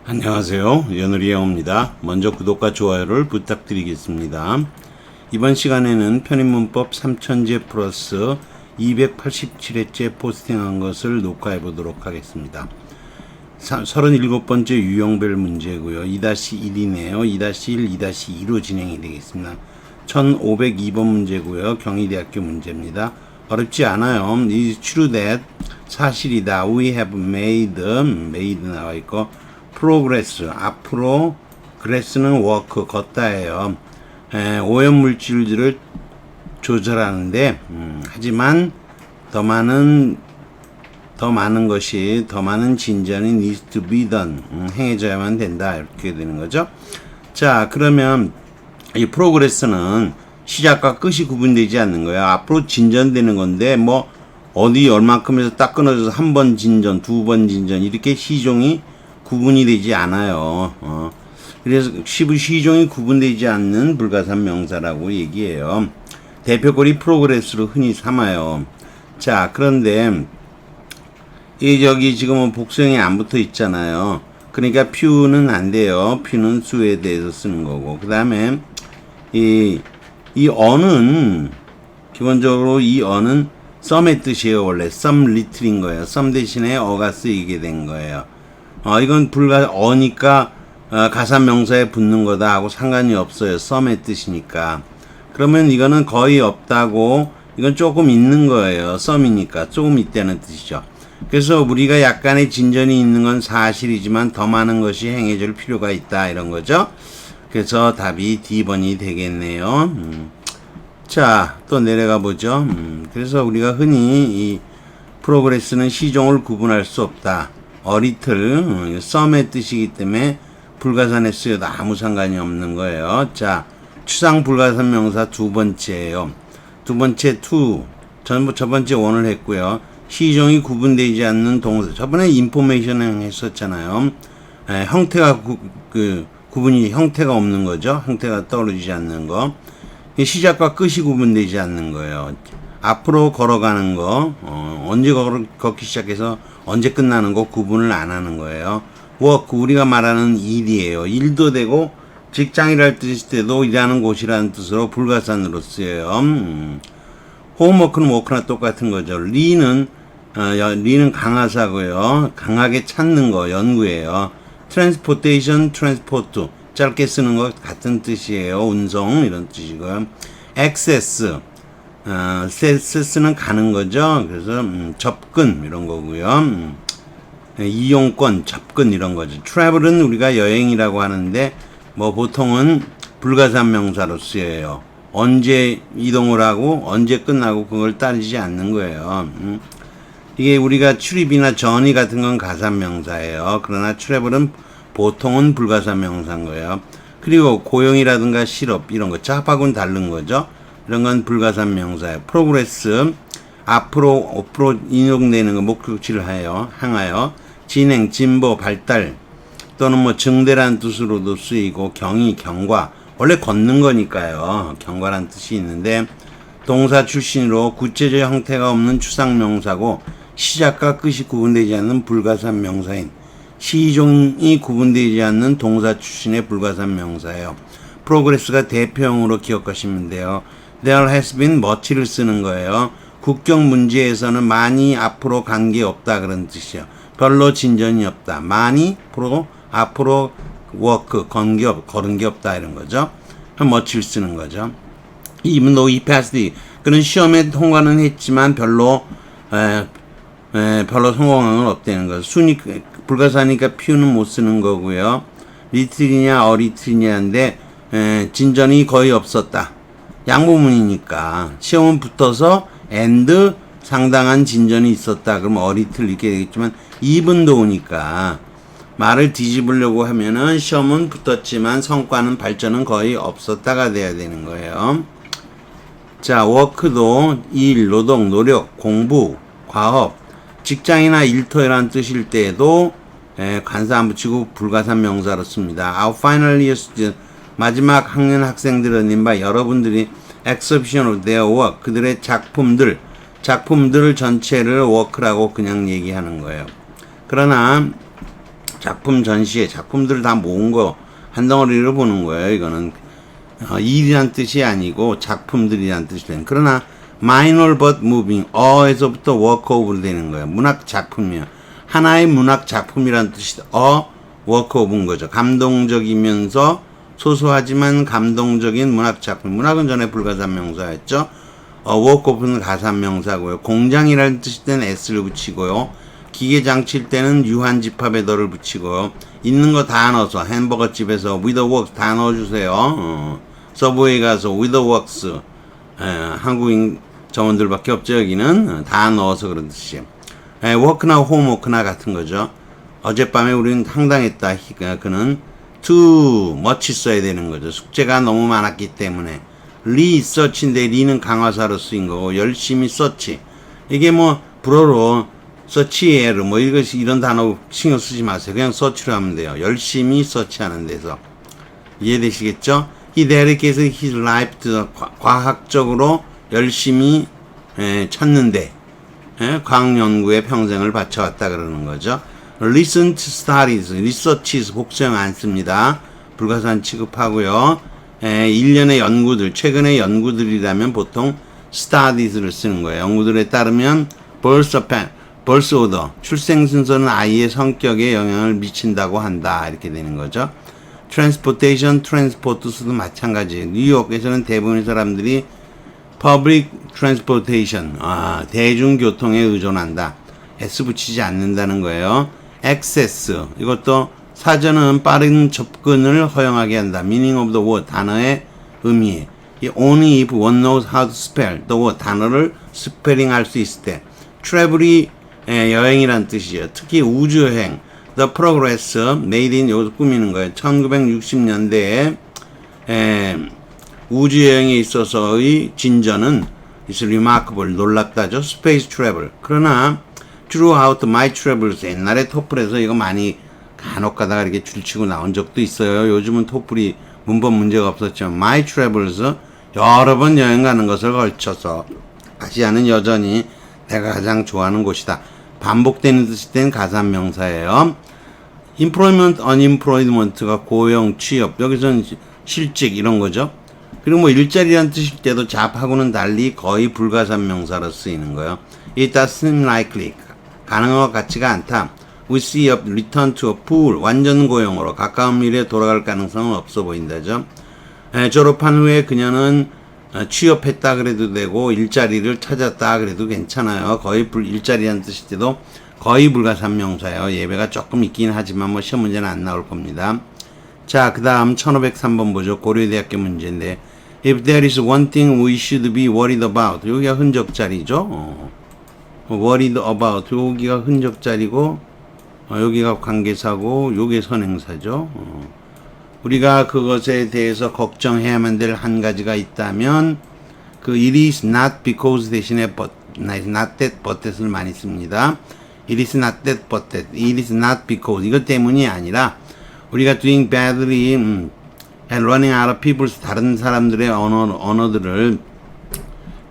안녕하세요. 연우리 영어입니다. 먼저 구독과 좋아요를 부탁드리겠습니다. 이번 시간에는 편입문법 3000제 플러스 287회째 포스팅한 것을 녹화해 보도록 하겠습니다. 37번째 유형별 문제고요. 2-1이네요. 2-1, 2-2로 진행이 되겠습니다. 1502번 문제고요. 경희대학교 문제입니다. 어렵지 않아요. It's true that 사실이다. We have made 나와 있고 progress 앞으로 grass는 work 걷다예요. 오염 물질들을 조절하는데 하지만 더 많은 진전이 needs to be done 행해져야만 된다 이렇게 되는 거죠. 자, 그러면 이 progress는 시작과 끝이 구분되지 않는 거예요. 앞으로 진전되는 건데 뭐 어디 얼만큼에서 딱 끊어져서 한 번 진전, 두 번 진전 이렇게 시종이 구분이 되지 않아요. 그래서 시종이 구분되지 않는 불가산 명사라고 얘기해요. 대표꼴이 프로그레스로 흔히 삼아요. 자, 그런데 여기 지금은 복수형이 안 붙어 있잖아요. 그러니까 퓨는 안 돼요. 퓨는 수에 대해서 쓰는 거고. 그 다음에 이 어는 기본적으로 이 어는 some의 뜻이에요. 원래 some little인 거예요. some 대신에 어가 쓰이게 된 거예요. 이건 어니까 가산 명사에 붙는 거다 하고 상관이 없어요. some의 뜻이니까. 그러면 이거는 거의 없다고, 이건 조금 있는 거예요. some이니까 조금 있다는 뜻이죠. 그래서 우리가 약간의 진전이 있는 건 사실이지만 더 많은 것이 행해질 필요가 있다 이런 거죠. 그래서 답이 D번이 되겠네요. 자, 또 내려가 보죠. 그래서 우리가 흔히 이 프로그레스는 시종을 구분할 수 없다. 어리틀, some의 뜻이기 때문에 불가산에 쓰여도 아무 상관이 없는 거예요. 자, 추상 불가산 명사 두 번째예요. 두 번째 to, 첫 번째 one을 했고요. 시종이 구분되지 않는 동사. 저번에 인포메이션 했었잖아요. 형태가 구분이 형태가 없는 거죠. 형태가 떠오르지 않는 거. 시작과 끝이 구분되지 않는 거예요. 앞으로 걸어가는 거, 언제 걷기 시작해서 언제 끝나는 거 구분을 안 하는 거예요. work, 우리가 말하는 일이에요. 일도 되고 직장이랄 뜻일 때도 일하는 곳이라는 뜻으로 불가산으로 쓰여요. 홈워크는 워크나 똑같은 거죠. 리는 강하사고요. 강하게 찾는 거, 연구예요. transportation, transport, 짧게 쓰는 거 같은 뜻이에요. 운송 이런 뜻이고요. access, access는 가는 거죠. 그래서 접근 이런 거고요. 이용권, 접근 이런 거죠. travel은 우리가 여행이라고 하는데 뭐 보통은 불가산 명사로 쓰여요. 언제 이동을 하고 언제 끝나고 그걸 따지지 않는 거예요. 이게 우리가 출입이나 전이 같은 건 가산 명사예요. 그러나 travel은 보통은 불가산 명사인 거예요. 그리고 고용이라든가 실업 이런 거 잡하고는 다른 거죠. 이런 건 불가산 명사예요. 프로그레스 앞으로 인용되는 거 목적지를 향하여 진행, 진보, 발달 또는 뭐 증대라는 뜻으로도 쓰이고 경의, 경과 원래 걷는 거니까요. 경과라는 뜻이 있는데 동사 출신으로 구체적 형태가 없는 추상 명사고 시작과 끝이 구분되지 않는 불가산 명사인 시종이 구분되지 않는 동사 출신의 불가산 명사예요. 프로그레스가 대표형으로 기억하시면 돼요. There has been much를 쓰는 거예요. 국경 문제에서는 많이 앞으로 간 게 없다 그런 뜻이에요. 별로 진전이 없다. 많이 앞으로 work 걸은 게 없다 이런 거죠. much를 쓰는 거죠. Even though he passed, 그는 시험에 통과는 했지만 별로 성공한 건 없다는 거죠. 불가사니까 퓨는 못 쓰는 거고요. 리틀이냐 어리틀이냐인데 진전이 거의 없었다. 양보문이니까 시험은 붙어서 and 상당한 진전이 있었다. 그럼 어리틀 이렇게 되겠지만 even thouggh니까 말을 뒤집으려고 하면은 시험은 붙었지만 성과는 발전은 거의 없었다가 돼야 되는 거예요. 자, work도 일, 노동, 노력, 공부, 과업 직장이나 일터라는 뜻일 때에도 관사 안 붙이고 불가산 명사로 씁니다. Our final year student, 마지막 학년 학생들은 인바 여러분들이 exhibition of their work, 그들의 작품들 전체를 work라고 그냥 얘기하는 거예요. 그러나 작품 전시회, 작품들을 다 모은 거 한 덩어리로 보는 거예요. 이거는 일이란 뜻이 아니고 작품들이란 뜻이 되는. 그러나 minor but moving, 어에서부터 work of로 되는 거예요. 문학 작품이요. 하나의 문학 작품이란 뜻이 work of인 거죠. 감동적이면서 소소하지만 감동적인 문학 작품. 문학은 전에 불가사명사였죠. work of는 가사명사고요. 공장이라는 뜻일 때는 s를 붙이고요. 기계장치일 때는 유한집합에 더를 붙이고요. 있는 거 다 넣어서 햄버거 집에서 with the works 다 넣어주세요. 서브웨이 가서 with the works 한국인 점원들밖에 없죠. 여기는 다 넣어서 그런 뜻이에요. work나 homework나 같은 거죠. 어젯밤에 우리는 황당했다. 그는 too much 써야 되는 거죠. 숙제가 너무 많았기 때문에. research인데 re는 강화사로 쓰인 거고 열심히 search. 이게 뭐 불어로 서치에르 뭐 이것이 이런 단어 신경 쓰지 마세요. 그냥 서치로 하면 돼요. 열심히 서치하는 데서 이해되시겠죠? He dedicated his life to 과학적으로 열심히 찾는데 과학 연구에 평생을 바쳐왔다 그러는 거죠. Recent studies, researches 복수형 안 씁니다. 불가산 취급하고요. 일련의 연구들, 최근의 연구들이라면 보통 studies를 쓰는 거예요. 연구들에 따르면 birth order, 출생 순서는 아이의 성격에 영향을 미친다고 한다. 이렇게 되는 거죠. transportation, transport도 마찬가지예요. 뉴욕에서는 대부분의 사람들이 public transportation, 대중교통에 의존한다. S 붙이지 않는다는 거예요. access, 이것도 사전은 빠른 접근을 허용하게 한다. meaning of the word, 단어의 의미. only if one knows how to spell the word, 단어를 스펠링 할 수 있을 때. travel이 여행이란 뜻이에요. 특히 우주여행, The Progress, Made in, 이것도 꾸미는 거예요. 1960년대에 우주여행에 있어서의 진전은 is remarkable, 놀랍다죠. Space travel. 그러나 throughout my travels, 옛날에 토플에서 이거 많이 간혹 가다가 이렇게 줄치고 나온 적도 있어요. 요즘은 토플이 문법 문제가 없었지만 my travels, 여러 번 여행 가는 것을 걸쳐서 아시아는 여전히 내가 가장 좋아하는 곳이다. 반복되는 뜻이 된 가산명사예요. employment, unemployment가 고용, 취업, 여기서는 실직 이런 거죠. 그리고 뭐 일자리란 뜻일 때도 잡하고는 달리 거의 불가산명사로 쓰이는 거예요. It doesn't likely, 가능한 것 같지가 않다. We see a return to a full, 완전 고용으로 가까운 미래에 돌아갈 가능성은 없어 보인다죠. 졸업한 후에 그녀는 취업했다 그래도 되고 일자리를 찾았다 그래도 괜찮아요. 거의 일자리라는 뜻일 때도 거의 불가산명사예요. 예배가 조금 있긴 하지만 뭐 시험 문제는 안 나올 겁니다. 자, 그 다음 1503번 보죠. 고려대학교 문제인데 If there is one thing we should be worried about, 여기가 흔적자리죠. worried about, 여기가 흔적자리고 여기가 관계사고 요게 선행사죠. 우리가 그것에 대해서 걱정해야만 될 한 가지가 있다면 그 it is not because 대신에 but, not that but that을 많이 씁니다. it is not that but that, it is not because, 이것 때문이 아니라 우리가 doing badly and running out of people's, 다른 사람들의 언어들을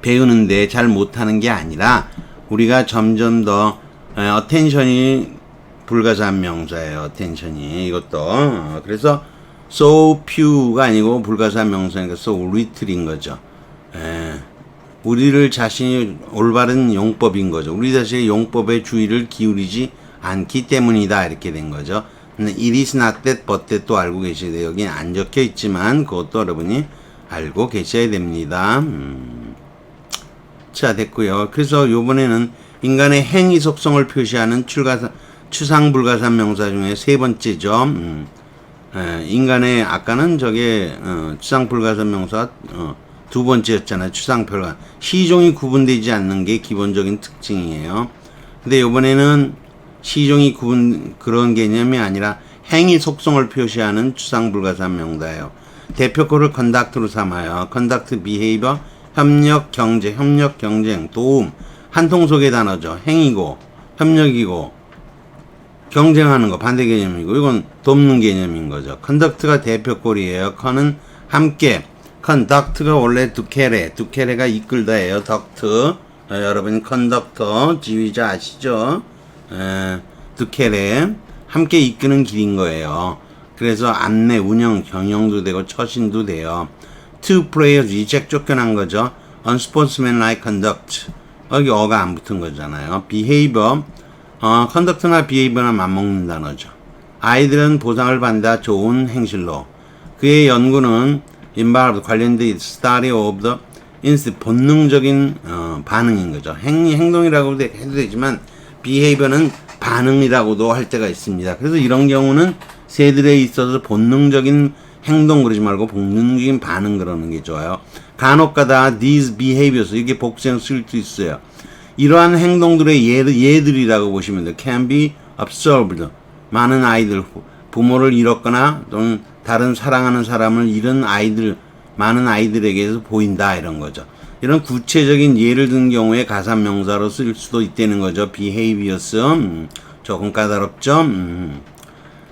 배우는데 잘 못하는 게 아니라 우리가 점점 더 attention이 불가사명사예요. attention이 이것도 그래서 so few가 아니고 불가사명사니까 so little인 거죠. 우리를 자신이 올바른 용법인 거죠. 우리 자신의 용법에 주의를 기울이지 않기 때문이다. 이렇게 된 거죠. it is not that but that도 알고 계셔야 돼요. 여기 안 적혀 있지만 그것도 여러분이 알고 계셔야 됩니다. 자, 됐고요. 그래서 요번에는 인간의 행위 속성을 표시하는 추상불가산 명사 중에 세 번째죠. 인간의, 아까는 저게 추상불가산 명사 두 번째였잖아요. 추상불가산. 시종이 구분되지 않는 게 기본적인 특징이에요. 근데 요번에는 시종이 그런 개념이 아니라 행위 속성을 표시하는 추상불가산 명사예요. 대표코를 conduct로 삼아요. conduct, behavior, 협력, 경쟁, 도움. 한통 속의 단어죠. 행위고, 협력이고, 경쟁하는 거 반대 개념이고, 이건 돕는 개념인 거죠. conduct가 대표꼴이에요. con은 함께, conduct가 원래 두케레가 이끌다예요. 덕트. 여러분 conductor 지휘자 아시죠? 두케레 함께 이끄는 길인 거예요. 그래서 안내, 운영, 경영도 되고 처신도 돼요. Two players, 이책 쫓겨난 거죠. Unsportsmanlike conduct. 여기 어가 안 붙은 거잖아요. Behavior, conduct나 behavior나 맞먹는 단어죠. 아이들은 보상을 받는다. 좋은 행실로. 그의 연구는 involved, 관련된 study of the instinct, 본능적인 반응인 거죠. 행동이라고 해도 되지만 behavior는 반응이라고도 할 때가 있습니다. 그래서 이런 경우는 새들에 있어서 본능적인 행동 그러지 말고 본능적인 반응 그러는 게 좋아요. 간혹가다 these behaviors 이렇게 복수형 쓸 수 있어요. 이러한 행동들의 예들이라고 보시면 돼요. can be observed. 많은 아이들, 부모를 잃었거나 또는 다른 사랑하는 사람을 잃은 아이들, 많은 아이들에게서 보인다 이런 거죠. 이런 구체적인 예를 든 경우에 가산명사로 쓸 수도 있다는 거죠. behaviors. 조금 까다롭죠.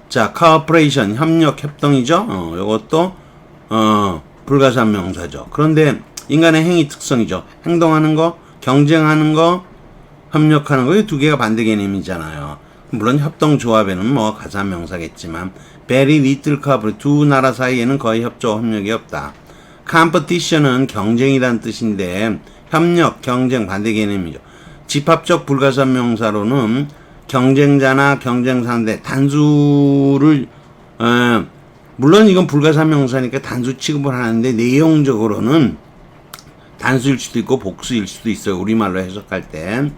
자, cooperation, 협력, 협동이죠. 이것도 불가산 명사죠. 그런데 인간의 행위 특성이죠. 행동하는 거, 경쟁하는 거, 협력하는 거, 이 두 개가 반대 개념이잖아요. 물론 협동조합에는 뭐 가산 명사겠지만 very little cooperation, 두 나라 사이에는 거의 협조, 협력이 없다. competition은 경쟁이란 뜻인데 협력, 경쟁 반대 개념이죠. 집합적 불가산 명사로는 경쟁자나 경쟁 상대 단수를 물론 이건 불가산 명사니까 단수 취급을 하는데 내용적으로는 단수일 수도 있고 복수일 수도 있어요. 우리말로 해석할 때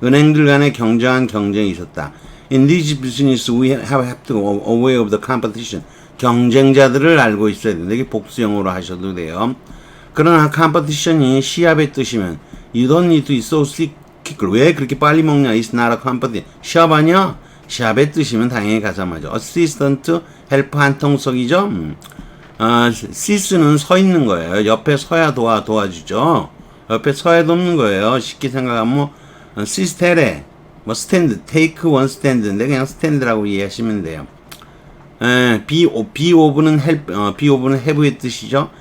은행들 간의 경쟁한 경쟁이 있었다. In this business we have to go aware of the competition. 경쟁자들을 알고 있어야 되는데 이게 복수형으로 하셔도 돼요. 그러나 competition이 시합의 뜻이면 you don't need to be so sick. 왜 그렇게 빨리 먹냐? It's not a competition. 시합 아니야? 시합의 뜻이면 당연히 가사마죠. assistant, help 한 통석이죠. sit는 서 있는 거예요. 옆에 서야 도와주죠. 옆에 서야 돕는 거예요. 쉽게 생각하면 시스테레, 뭐 스탠드, take one stand인데 그냥 스탠드라고 이해하시면 돼요. be of는 help, be of는 have의 뜻이죠.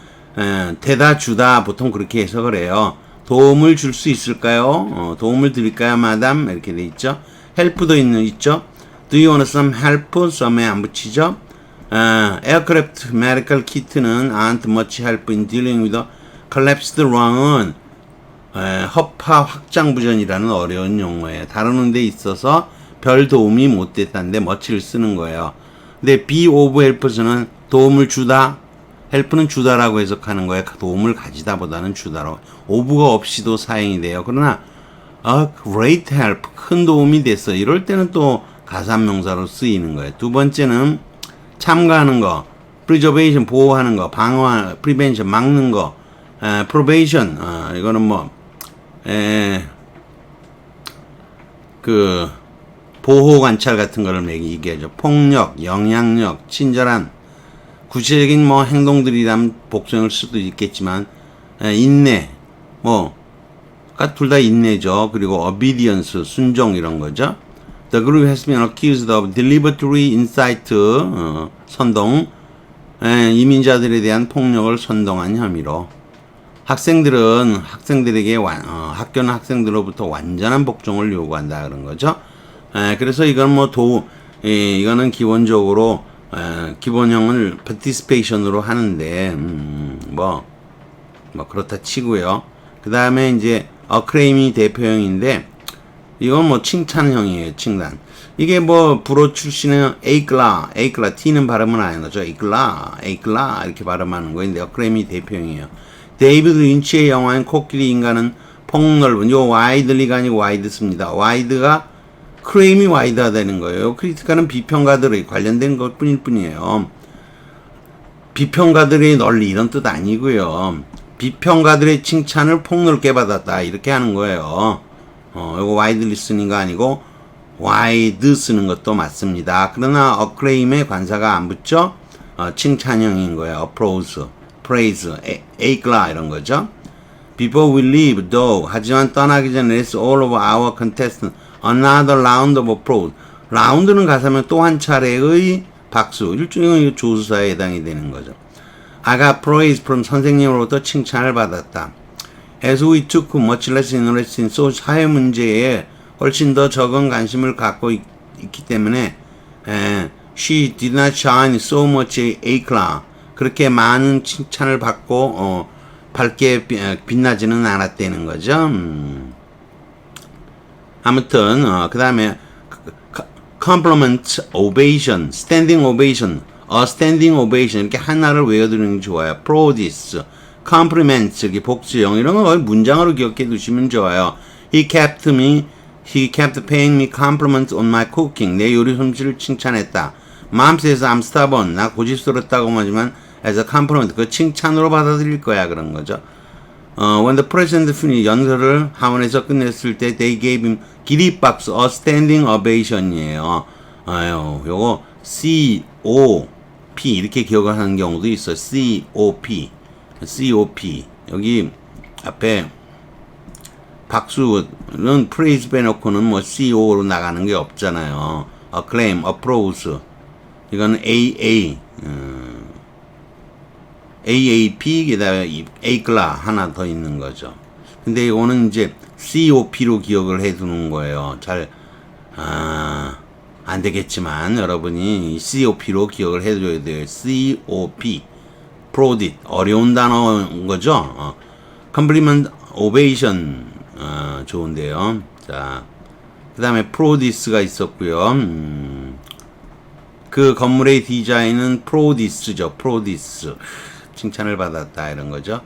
대다 주다 보통 그렇게 해석을 해요. 도움을 줄 수 있을까요? 도움을 드릴까요, 마담? 이렇게 돼 있죠. help도 있죠. Do you want some help? some에 안 붙이죠. aircraft medical kit는 aren't much help in dealing with the collapsed lung은 허파 확장부전이라는 어려운 용어예요. 다루는 데 있어서 별 도움이 못 됐다는데 much를 쓰는 거예요. 근데 be of helps는 도움을 주다, help는 주다라고 해석하는 거예요. 도움을 가지다 보다는 주다로. of가 없이도 사용이 돼요. 그러나 great help, 큰 도움이 됐어. 이럴 때는 또 가산명사로 쓰이는 거예요. 두 번째는 참가하는 거, preservation, 보호하는 거, 방어, prevention, 막는 거, probation, 이거는 뭐, 보호 관찰 같은 거를 얘기하죠. 폭력, 영향력, 친절한, 구체적인 뭐 행동들이라면 복수형을 수도 있겠지만, 인내, 둘 다 인내죠. 그리고 obedience, 순종 이런 거죠. The group has been accused of deliberate incite, 선동, 이민자들에 대한 폭력을 선동한 혐의로. 학생들에게 학교는 학생들로부터 완전한 복종을 요구한다 그런 거죠. 그래서 이건 이거는 기본적으로 기본형을 participation으로 하는데 그렇다 치고요. 그 다음에 이제 acclaim이 대표형인데 이건 칭찬형이에요. 칭찬. 이게 불어 출신은 에이클라, T는 발음은 안 하죠. 에이클라 이렇게 발음하는 거인데 acclaim이 대표형이에요. 데이비드 린치의 영화인 코끼리 인간은 폭넓은, 요 와이드리가 아니고 와이드습니다. 와이드가 클레임이 와이드하다는 거예요. 크리티카는 비평가들의 관련된 것 뿐일 뿐이에요. 비평가들의 널리 이런 뜻 아니고요. 비평가들의 칭찬을 폭넓게 받았다 이렇게 하는 거예요. 이거 와이드 리스닝가 아니고 와이드 쓰는 것도 맞습니다. 그러나 acclaim에 관사가 안 붙죠. 칭찬형인 거예요. applause, praise, 에이클라 이런 거죠. Before we leave, though, 하지만 떠나기 전에 let's all of our contestants another round of applause. 라운드는 가사면 또 한 차례의 박수, 일종의 조수사에 해당이 되는 거죠. I got praise from 선생님으로부터 칭찬을 받았다. As we took much less interest in, 사회 문제에 훨씬 더 적은 관심을 갖고 있기 때문에 She did not shine so much eclat. 그렇게 많은 칭찬을 받고 밝게 빛나지는 않았다는 거죠. 아무튼 그 다음에 compliment, ovation, standing ovation, a standing ovation 이렇게 하나를 외워두는 게 좋아요. prodigy, compliment 저기 복수형 이런 거 문장으로 기억해 두시면 좋아요. He kept paying me compliments on my cooking. 내 요리 솜씨를 칭찬했다. Mom says I'm stubborn. 나 고집스럽다고 하지만 as a compliment 그 칭찬으로 받아들일 거야 그런 거죠. When the president finished 연설을 하원에서 끝냈을 때 they gave him 기립박수 a standing ovation이에요. 요거 COP 이렇게 기억을 하는 경우도 있어요. COP 여기 앞에 박수는 praise 빼놓고는 뭐 CO로 나가는 게 없잖아요. acclaim, applause 이건 AAP 게다가 에이클라 하나 더 있는 거죠. 근데 이거는 이제 COP로 기억을 해 두는 거예요. 잘 안 되겠지만 여러분이 COP로 기억을 해 줘야 돼요. COP prodigy 어려운 단어인 거죠. compliment, ovation 좋은데요. 자, 그 다음에 prodigy가 있었고요. 그 건물의 디자인은 프로디스죠. 프로디스. 칭찬을 받았다 이런 거죠.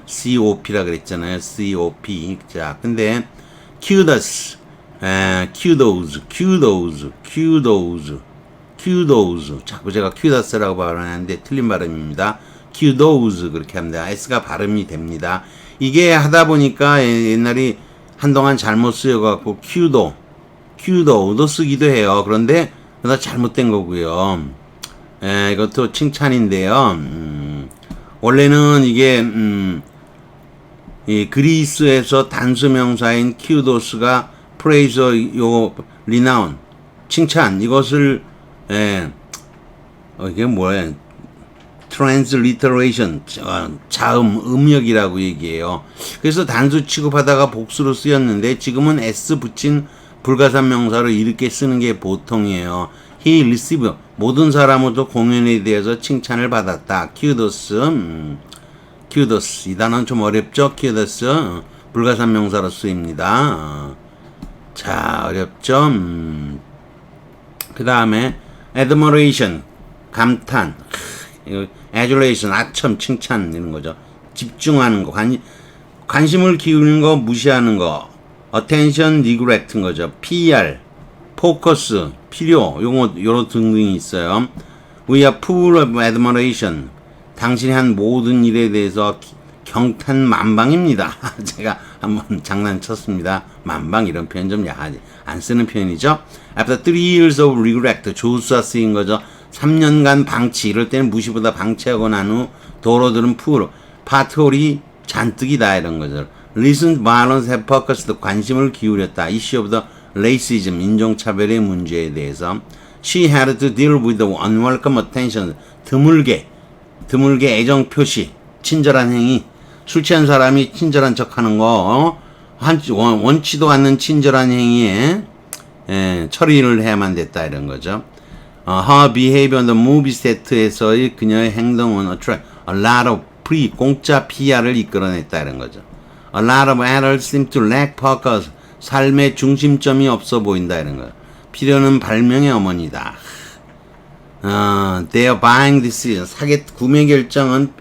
COP라 그랬잖아요. COP. 자, 근데 kudos, kudos. 자꾸 제가 kudos라고 발음하는데 틀린 발음입니다. kudos 그렇게 합니다. S가 발음이 됩니다. 이게 하다 보니까 옛날에 한동안 잘못 쓰여갖고 kudo도 쓰기도 해요. 그런데 그다 잘못된 거고요. 이것도 칭찬인데요. 원래는 이게 이 그리스에서 단수명사인 키우도스가 프레이저 요 리나운 칭찬 이것을 이게 뭐예요? 트랜슬리터레이션 자음 음역이라고 얘기해요. 그래서 단수 취급하다가 복수로 쓰였는데 지금은 s 붙인 불가산 명사로 이렇게 쓰는 게 보통이에요. He received 모든 사람으로부터 공연에 대해서 칭찬을 받았다. kudos 이 단어는 좀 어렵죠. kudos 불가산 명사로 쓰입니다. 자, 어렵죠. 그 다음에 admiration 감탄, adulation 아첨 칭찬 이런 거죠. 집중하는 거, 관심을 기울이는 거, 무시하는 거. attention, neglect인 거죠. PR, focus, 필요, 요런 등등이 있어요. We are full of admiration. 당신이 한 모든 일에 대해서 경탄 만방입니다. 제가 한번 장난쳤습니다. 만방 이런 표현 좀 야하지. 안 쓰는 표현이죠. After 3 years of neglect, 조수가 쓰인 거죠. 3년간 방치, 이럴 때는 무시보다 방치하고 난 후 도로들은 파트홀이 잔뜩이다 이런 거죠. Recent violence have focused, 관심을 기울였다. Issue of the racism, 인종차별의 문제에 대해서. She had to deal with the unwelcome attention, 드물게 애정 표시, 친절한 행위. 술 취한 사람이 친절한 척하는 거, 원치도 않는 친절한 행위에 처리를 해야만 됐다 이런 거죠. Her behavior on the movie set에서의 그녀의 행동은 attract a lot of 공짜 PR을 이끌어냈다 이런 거죠. A lot of adults seem to lack focus. 삶의 중심점이 없어 보인다 이런 거예요. 필요는 발명의 어머니다. They are buying decision. 구매 결정은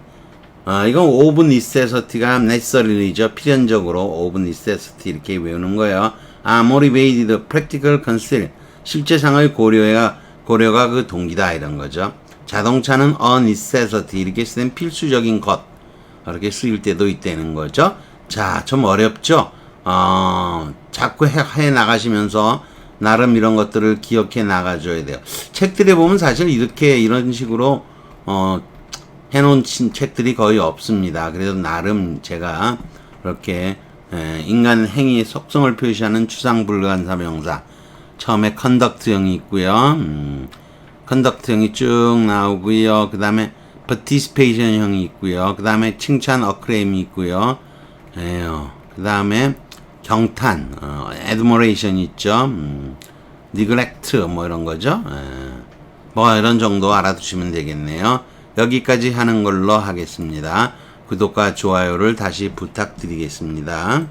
이건 open necessity가 necessary죠. 필연적으로 open necessity 이렇게 외우는 거예요. motivated, practical consider. 실제상의 고려가 그 동기다 이런 거죠. 자동차는 a necessity 이렇게 쓰는 필수적인 것. 이렇게 쓰일 때도 있다는 거죠. 자, 좀 어렵죠? 자꾸 해 나가시면서 나름 이런 것들을 기억해 나가줘야 돼요. 책들에 보면 사실 이런 식으로 해놓은 책들이 거의 없습니다. 그래서 나름 제가 이렇게 인간 행위의 속성을 표시하는 추상불가사 명사 처음에 컨덕트형이 있고요. 컨덕트형이 쭉 나오고요. 그 다음에 participation형이 있고요. 그 다음에 칭찬 acclaim이 있고요. 그 다음에 경탄 admiration 있죠. neglect 뭐 이런 거죠. 뭐 이런 정도 알아두시면 되겠네요. 여기까지 하는 걸로 하겠습니다. 구독과 좋아요를 다시 부탁드리겠습니다.